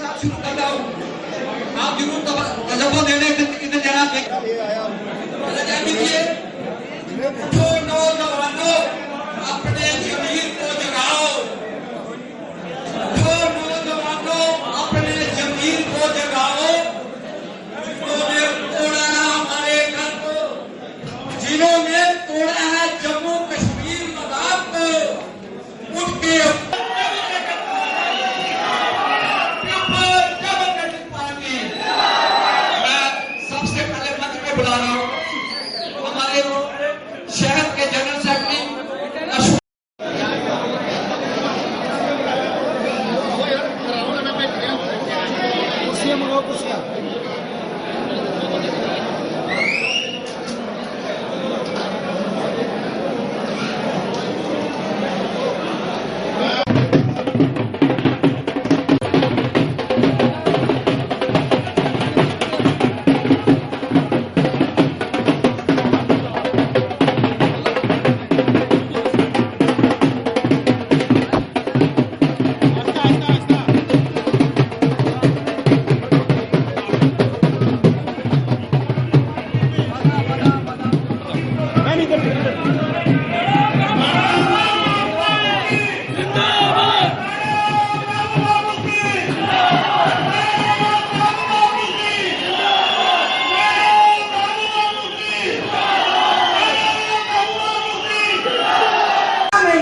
साथ शुरू करता हूँ। आप जरूर तवज्जो देने इधर जनाब देखिए। जो नौजवानों अपने ज़मीर को जगाओ, जो नौजवानों अपने ज़मीर को जगाओ, जिन्होंने तोड़ा है हमारे घर को, जिन्होंने तोड़ा है जम्मू कश्मीर लद्दाख को, उनके बुला रहा हूं हमारे शहर के जनरल सेक्रेटरी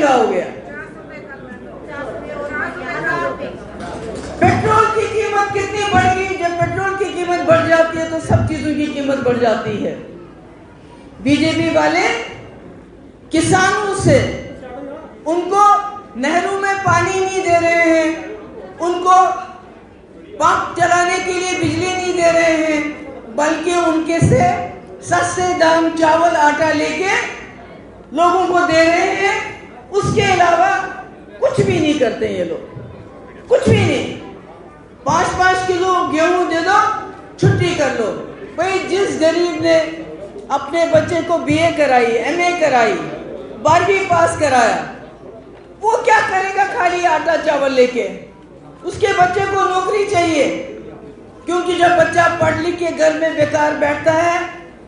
हो गया। पेट्रोल की कीमत कितनी बढ़ गई? जब पेट्रोल की कीमत बढ़ जाती है तो सब चीजों की कीमत बढ़ जाती है। बीजेपी वाले किसानों से उनको नहरों में पानी नहीं दे रहे हैं, उनको पंप चलाने के लिए बिजली नहीं दे रहे हैं, बल्कि उनके से सस्ते दाम चावल आटा लेके लोगों को दे रहे हैं। उसके अलावा कुछ भी नहीं करते ये लोग, कुछ भी नहीं। 5-5 किलो गेहूं दे दो, छुट्टी कर लो। भाई जिस गरीब ने अपने बच्चे को बीए कराई, एमए कराई, 12वीं पास कराया, वो क्या करेगा खाली आटा चावल लेके? उसके बच्चे को नौकरी चाहिए, क्योंकि जब बच्चा पढ़ लिख के घर में बेकार बैठता है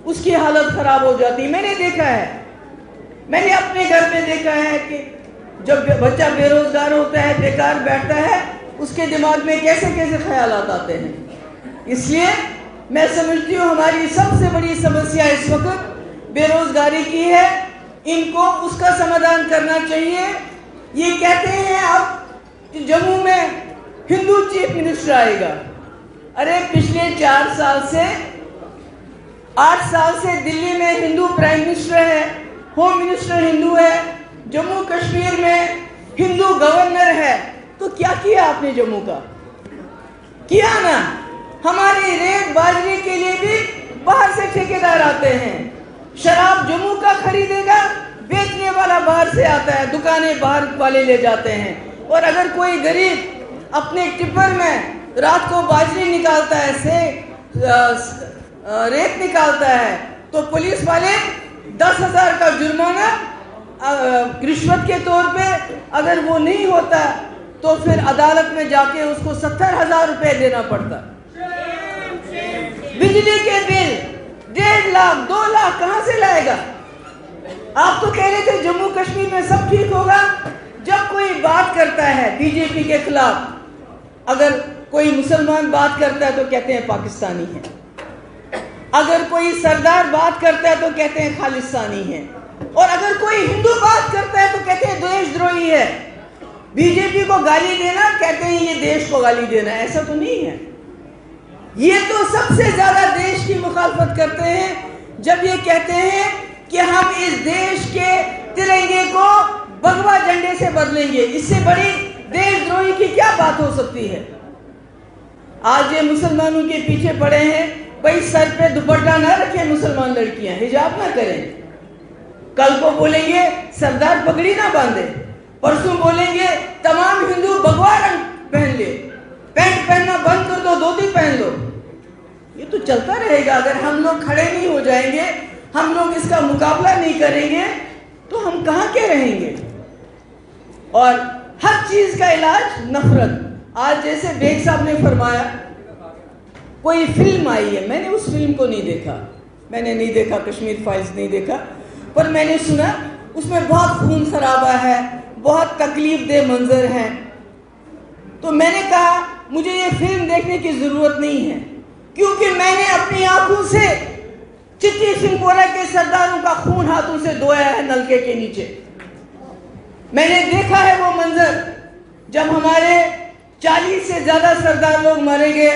उसकी हालत खराब हो जाती है। मैंने देखा है, मैंने अपने घर में देखा है कि जब बच्चा बेरोजगार होता है, बेकार बैठता है, उसके दिमाग में कैसे कैसे ख्यालात आते हैं। इसलिए मैं समझती हूँ हमारी सबसे बड़ी समस्या इस वक्त बेरोजगारी की है। इनको उसका समाधान करना चाहिए। ये कहते हैं अब जम्मू में हिंदू चीफ मिनिस्टर आएगा। अरे पिछले 4 साल से 8 साल से दिल्ली में हिंदू प्राइम मिनिस्टर है, होम मिनिस्टर हिंदू है, जम्मू कश्मीर में हिंदू गवर्नर है। तो क्या किया आपने जम्मू का? किया ना। हमारी रेत बाजरे के लिए भी बाहर से ठेकेदार आते हैं। शराब जम्मू का खरीदेगा, बेचने वाला बाहर से आता है, दुकानें बाहर वाले ले जाते हैं। और अगर कोई गरीब अपने टिप्पर में रात को बाजरी निकालता है, से रेत निकालता है, तो पुलिस वाले 10,000 का जुर्माना रिश्वत के तौर पे, अगर वो नहीं होता तो फिर अदालत में जाके उसको 70,000 रुपए देना पड़ता। बिजली के बिल 1.5 लाख 2 लाख कहां से लाएगा? आप तो कह रहे थे जम्मू कश्मीर में सब ठीक होगा। जब कोई बात करता है बीजेपी के खिलाफ, अगर कोई मुसलमान बात करता है तो कहते हैं पाकिस्तानी है, अगर कोई सरदार बात करता है तो कहते हैं खालिस्तानी है, और अगर कोई हिंदू बात करता है तो कहते हैं देशद्रोही है। बीजेपी को गाली देना कहते हैं ये देश को गाली देना। ऐसा तो नहीं है। ये तो सबसे ज्यादा देश की मुखालफत करते हैं जब ये कहते हैं कि हम इस देश के तिरंगे को भगवा झंडे से बदलेंगे। इससे बड़ी देशद्रोही की क्या बात हो सकती है? आज ये मुसलमानों के पीछे पड़े हैं। भाई सर पे दुपट्टा ना रखें मुसलमान लड़कियां, हिजाब ना करें। कल को बोलेंगे सरदार पगड़ी ना बांधे, परसों बोलेंगे तमाम हिंदू भगवा रंग पहन ले, पैंट पहनना बंद कर दो, धोती पहन लो। ये तो चलता रहेगा। अगर हम लोग खड़े नहीं हो जाएंगे, हम लोग इसका मुकाबला नहीं करेंगे, तो हम कहां के रहेंगे? और हर चीज का इलाज नफरत। आज जैसे बेग साहब ने फरमाया, कोई फिल्म आई है, मैंने उस फिल्म को नहीं देखा, मैंने नहीं देखा, कश्मीर फाइल्स नहीं देखा, पर मैंने सुना उसमें बहुत खून खराबा है, बहुत तकलीफ दे मंजर हैं। तो मैंने कहा मुझे ये फिल्म देखने की जरूरत नहीं है, क्योंकि मैंने अपनी आंखों से चिट्टी सिंहपोरा के सरदारों का खून हाथों से धोया है नलके के नीचे। मैंने देखा है वो मंजर जब हमारे 40 से ज्यादा सरदार लोग मारे गए,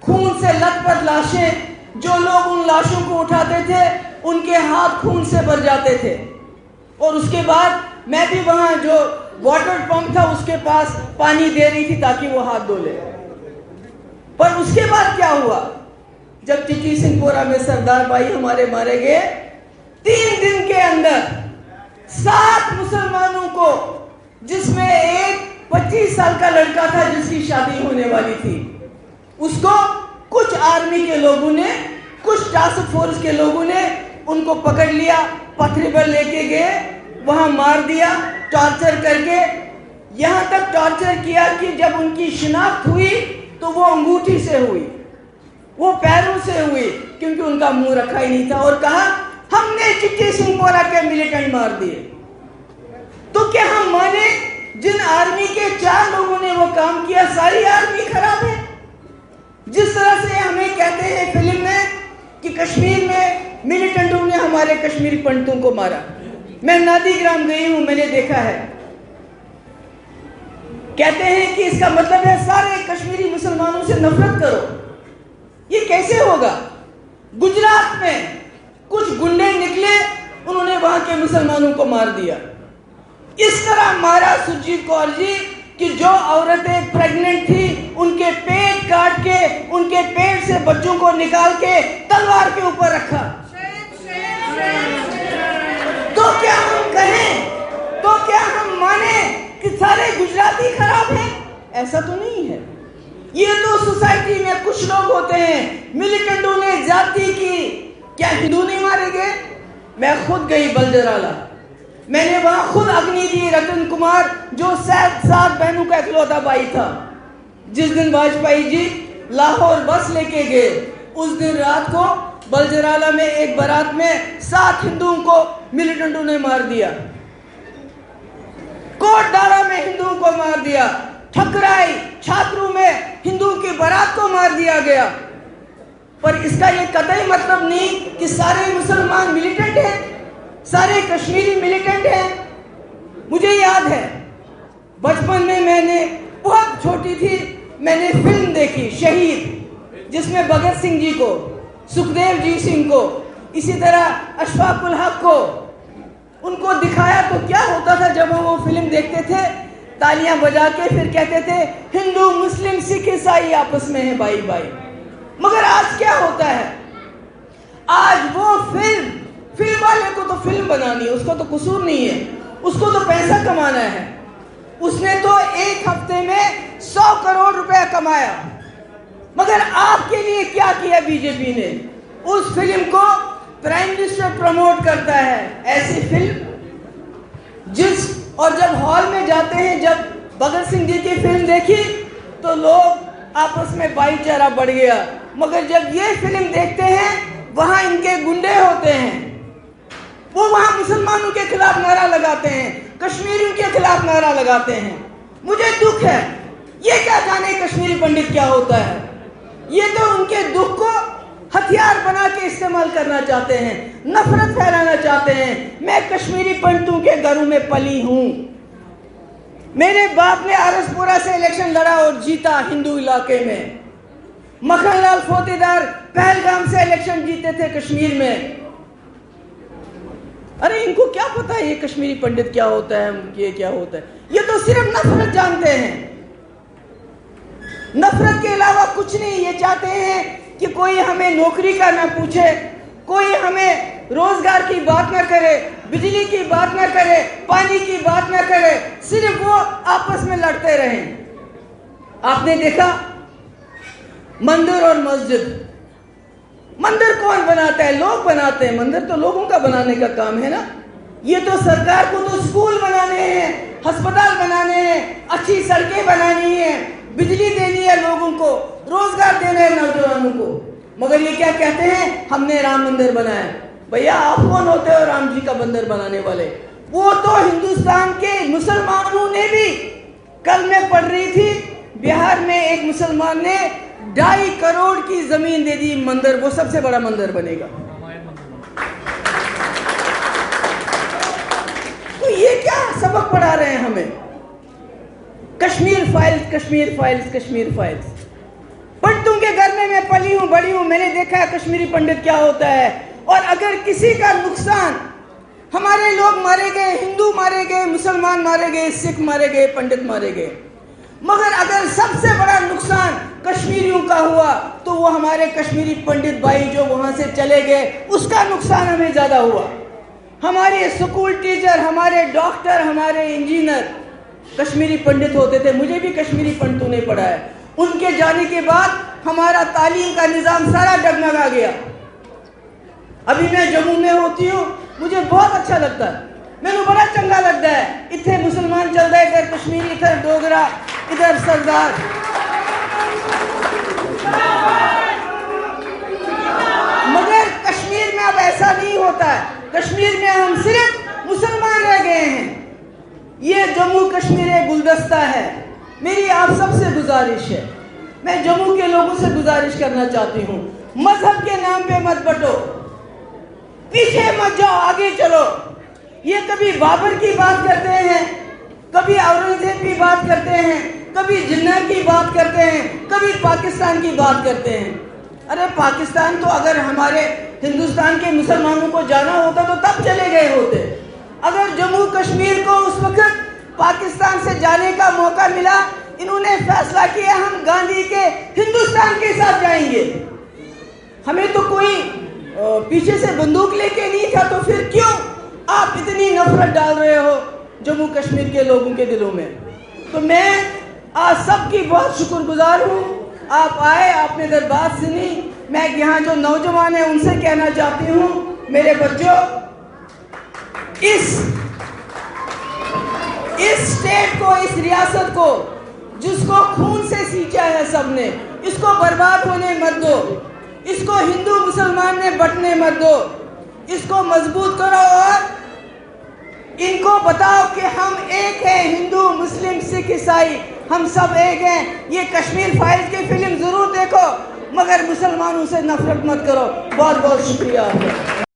खून से लथपथ लाशें, जो लोग उन लाशों को उठाते थे उनके हाथ खून से भर जाते थे। और उसके बाद मैं भी वहां जो वाटर पंप था उसके पास पानी दे रही थी ताकि वो हाथ धो ले। पर उसके बाद क्या हुआ, जब चिट्टी सिंहपोरा में सरदार भाई हमारे मारे गए, 3 दिन के अंदर 7 मुसलमानों को, जिसमें एक 25 साल का लड़का था जिसकी शादी होने वाली थी, उसको कुछ आर्मी के लोगों ने, कुछ टास्क फोर्स के लोगों ने उनको पकड़ लिया, पथरी पर लेके गए, वहां मार दिया टॉर्चर करके। यहां तक टॉर्चर किया कि जब उनकी शिनाख्त हुई तो वो अंगूठी से हुई, वो पैरों से हुई, क्योंकि उनका मुंह रखा ही नहीं था, और कहा हमने चिट्टी सिंहपोरा के मिलिटेंट मार दिए। तो क्या हम माने जिन आर्मी के 4 लोगों ने वो काम किया सारी आर्मी खराब है? जिस तरह से हमें कहते हैं फिल्म में कि कश्मीर में मिलिटेंटों ने हमारे कश्मीरी पंडितों को मारा। मैं नादीग्राम गई हूं, मैंने देखा है। कहते हैं कि इसका मतलब है सारे कश्मीरी मुसलमानों से नफरत करो। ये कैसे होगा? गुजरात में कुछ गुंडे निकले, उन्होंने वहां के मुसलमानों को मार दिया। इस तरह मारा सुरजीत कौर जी कि जो औरतें प्रेग्नेंट थी उनके पेट काट के, उनके पेट से बच्चों को निकाल के तलवार के ऊपर रखा। तो क्या हम कहें, तो क्या हम माने कि सारे गुजराती खराब हैं? ऐसा तो नहीं है। ये तो सोसाइटी में कुछ लोग होते हैं, मिलिटेंटों ने जाति की, क्या हिंदू नहीं मारे गए? मैं खुद गई बलजराला, मैंने वहां खुद अग्नि दी। रतन कुमार जो 7 बहनों का इकलौता भाई था, जिस दिन वाजपेयी जी लाहौर बस लेके गए, उस दिन रात को बलजराला में एक बारात में 7 हिंदुओं को मिलिटेंटों ने मार दिया। कोटडारा में हिंदुओं को मार दिया। ठकराई छात्रों में हिंदुओं की बारात को मार दिया गया। पर इसका ये कतई मतलब नहीं कि सारे मुसलमान मिलिटेंट हैं, सारे कश्मीरी मिलिटेंट हैं। मुझे याद है बचपन में, मैंने बहुत छोटी थी, मैंने फिल्म देखी शहीद, जिसमें भगत सिंह जी को, सुखदेव जी सिंह को, इसी तरह अशफाकुल हक को, उनको दिखाया। तो क्या होता था जब हम वो फिल्म देखते थे, तालियां बजा के फिर कहते थे हिंदू मुस्लिम सिख ईसाई आपस में है भाई भाई। मगर आज क्या होता है, आज वो फिल्म वाले को तो फिल्म बनानी है, उसको तो कसूर नहीं है, उसको तो पैसा कमाना है। उसने तो एक हफ्ते में 100 करोड़ रुपया कमाया। मगर आपके लिए क्या किया बीजेपी ने? उस फिल्म को प्राइम मिनिस्टर प्रमोट करता है, ऐसी फिल्म और जब हॉल में जाते हैं, जब भगत सिंह जी की फिल्म देखी तो लोग आपस में भाईचारा बढ़ गया। मगर जब ये फिल्म देखते हैं, वहां इनके गुंडे होते हैं, वो वहां मुसलमानों के खिलाफ नारा लगाते हैं, कश्मीरियों के खिलाफ नारा लगाते हैं। मुझे दुख है, ये क्या जाने कश्मीरी पंडित क्या होता है। ये तो उनके दुख को हथियार बना के इस्तेमाल करना चाहते हैं, नफरत फैलाना चाहते हैं। मैं कश्मीरी पंडितों के घरों में पली हूं। मेरे बाप ने आरसपुरा से इलेक्शन लड़ा और जीता हिंदू इलाके में। मखनलाल फोतेदार पहलगाम से इलेक्शन जीते थे कश्मीर में। अरे इनको क्या पता है ये कश्मीरी पंडित क्या होता है, ये क्या होता है। ये तो सिर्फ नफरत जानते हैं, नफरत के अलावा कुछ नहीं। ये चाहते हैं कि कोई हमें नौकरी का ना पूछे, कोई हमें रोजगार की बात ना करे, बिजली की बात ना करे, पानी की बात ना करे, सिर्फ वो आपस में लड़ते रहें। आपने देखा मंदिर और मस्जिद, मंदिर कौन बनाता है? लोग बनाते हैं। मंदिर तो लोगों का बनाने का काम है ना। ये तो सरकार को तो स्कूल बनाने हैं, अस्पताल बनाने हैं, अच्छी सड़कें बनानी है, बिजली देनी है लोगों को, रोजगार देना है नौजवानों को। मगर ये क्या कहते हैं, हमने राम मंदिर बनाया। भैया आप कौन होते हो राम जी का मंदिर बनाने वाले? वो तो हिंदुस्तान के मुसलमानों ने भी, कल मैं पढ़ रही थी बिहार में एक मुसलमान ने 2.5 करोड़ की जमीन दे दी मंदिर, वो सबसे बड़ा मंदिर बनेगा। तो ये क्या सबक पढ़ा रहे हैं हमें? Kashmir files, Kashmir files, Kashmir files. पंडितों के घर में मैं पली हूं, बड़ी हूं, मैंने देखा है कश्मीरी पंडित क्या होता है। और अगर किसी का नुकसान, हमारे लोग मारे गए, हिंदू मारे गए, मुसलमान मारे गए, सिख मारे गए, पंडित मारे गए, मगर अगर सबसे बड़ा नुकसान कश्मीरियों का हुआ तो वो हमारे कश्मीरी पंडित भाई जो वहां से चले गए, उसका नुकसान हमें ज्यादा हुआ। हमारे स्कूल टीचर, हमारे डॉक्टर, हमारे इंजीनियर कश्मीरी पंडित होते थे। मुझे भी कश्मीरी पंडितों ने पढ़ा है। उनके जाने के बाद हमारा तालीम का निजाम सारा डगमगा गया। अभी मैं जम्मू में होती हूँ, मुझे बहुत अच्छा लगता है, मैंने बड़ा चंगा लगता है। इतने मुसलमान चल रहे, इधर कश्मीरी, इधर डोगरा, इधर सरदार। मगर कश्मीर में अब ऐसा नहीं होता है। कश्मीर में हम सिर्फ मुसलमान रह गए हैं। ये जम्मू कश्मीर एक गुलदस्ता है। मेरी आप सबसे गुजारिश है, मैं जम्मू के लोगों से गुजारिश करना चाहती हूँ, मजहब के नाम पे मत बटो, पीछे मत जाओ, आगे चलो। ये कभी बाबर की बात करते हैं, कभी औरंगजेब की बात करते हैं, कभी जिन्ना की बात करते हैं, कभी पाकिस्तान की बात करते हैं। अरे पाकिस्तान तो अगर हमारे हिंदुस्तान के मुसलमानों को जाना होता तो तब चले गए होते। अगर जम्मू कश्मीर को उस वक्त पाकिस्तान से जाने का मौका मिला, इन्होंने फैसला किया हम गांधी के हिंदुस्तान के साथ जाएंगे। हमें तो कोई पीछे से बंदूक लेके नहीं था, तो फिर क्यों आप इतनी नफरत डाल रहे हो जम्मू कश्मीर के लोगों के दिलों में? तो मैं आज सबकी बहुत शुक्रगुजार हूँ। आप आए, आपने दरबार सुनी। मैं यहाँ जो नौजवान है उनसे कहना चाहती हूँ, मेरे बच्चों, इस स्टेट को, इस रियासत को, जिसको खून से सींचा है सबने, इसको बर्बाद होने मत दो। इसको हिंदू मुसलमान में बंटने मत दो। इसको मजबूत करो और इनको बताओ कि हम एक हैं, हिंदू, मुस्लिम, सिख, ईसाई, हम सब एक हैं। ये कश्मीर फाइल्स की फिल्म जरूर देखो, मगर मुसलमानों से नफरत मत करो। बहुत बहुत शुक्रिया आपका।